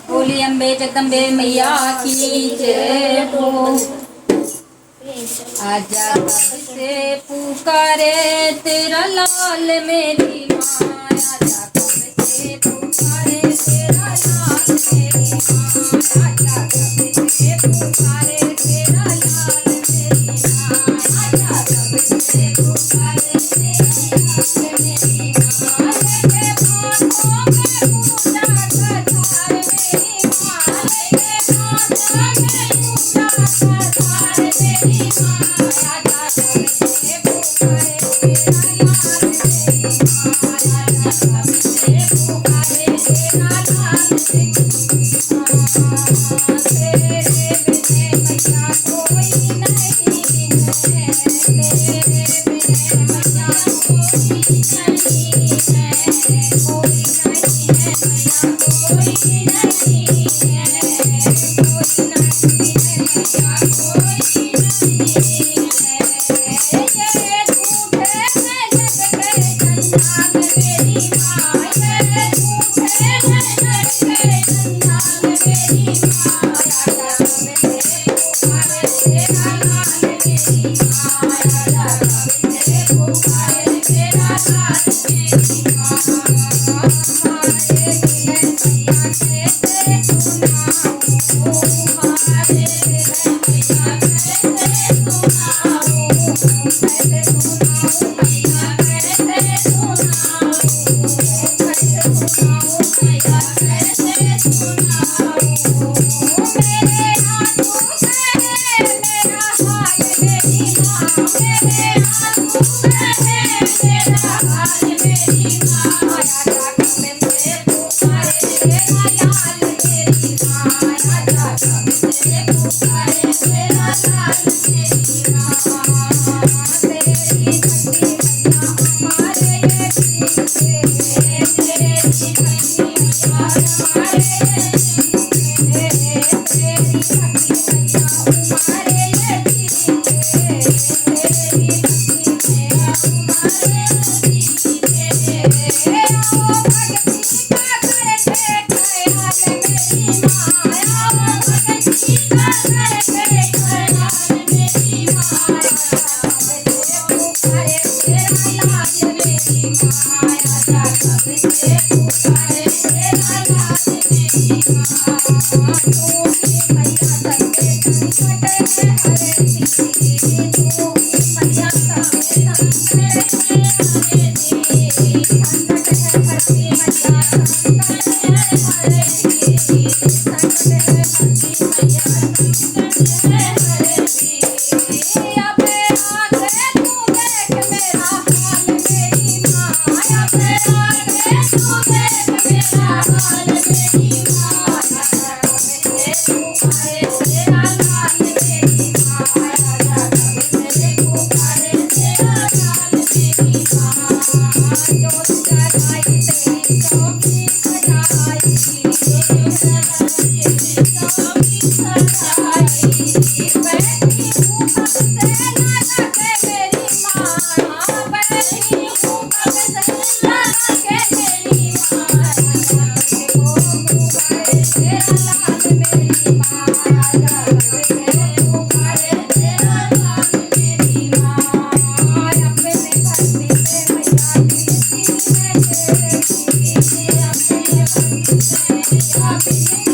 बोली अम्बे जगदम्बे मैया की जय हो। आजा कब से पुकारे तेरा लाल मेरी माँ, आजा कब से पुकारे तेरा लाल मेरी माँ, आजा कब से पुकारे तेरा लाल मेरी माँ, आजा कब से पुकारे तेरा लाल मेरी माँ। लेके हाथों में पूजा का थाल मेरी माँ, लेके हाथों में पूजा का थाल मेरी माँ, आजा कब से पुकारे तेरा लाल मेरी माँ, आजा कब से पुकारे तेरा लाल मेरी माँ। तेरे बिन मैया कोई नहीं है, तेरे बिन मैया कोई नहीं है, कोई नहीं है मैया कोई नहीं है, कोई नहीं है मैया कोई नहीं है। ये झूठे हैं जग के जंजाल मेरी माँ, ये झूठे हैं जग के जंजाल मेरी माँ, आजा कब से पुकारे तेरा लाल मेरी माँ, आजा कब से पुकारे तेरा लाल मेरी माँ। हमारे दिल मैया कैसे सुनाऊं, हमारे दिल मैया कैसे सुनाऊं, कैसे सुनाऊं मैया कैसे सुनाऊं, कैसे सुनाऊं मैया कैसे सुनाऊं। मेरे आंसू कहे मेरा हाल मेरी माँ, मेरे आंसू कहे मेरा हाल मेरी माँ, आजा कब से पुकारे तेरा लाल मेरी माँ, आजा कब से पुकारे तेरा लाल मेरी माँ। तेरी भक्ति मैया हमारे ये पीछे, तेरी भक्ति मैया हमारे ये पीछे, तेरी भक्ति मैया हमारे ये पीछे, तेरी भक्ति मैया हमारे ये पीछे। आओ भक्ति का करके ख्याल मेरी माँ, आओ भक्ति का करके ख्याल मेरी माँ, आजा कब से पुकारे तेरा लाल मेरी माँ, आजा कब से पुकारे तेरा लाल मेरी माँ। तू ही मैया सबके संकट में हरती, तू ही मैया सबके संकट में हरती, संकट है हरती मैया संकट है हरती, संकट है हरती मैया संकट है हरती। अबे आके तू देख मेरा हाल मेरी माँ, अबे आके तू देख मेरा हाल मेरी माँ, आजा कब से पुकारे तेरा लाल मेरी माँ, आजा कब से पुकारे तेरा लाल मेरी माँ। जोत जलाई तेरी चौकी सजाई, जोत जलाई तेरी चौकी सजाई, बैठी हूँ कब से लगा के मेरी माँ, बैठी हूँ कब से लगा के मेरी माँ, आजा कब से पुकारे तेरा लाल मेरी माँ, आजा कब से पुकारे तेरा लाल मेरी माँ। अपने भक्ति से मैया कीर्ति है तेरी, अपने भक्ति से मैया कीर्ति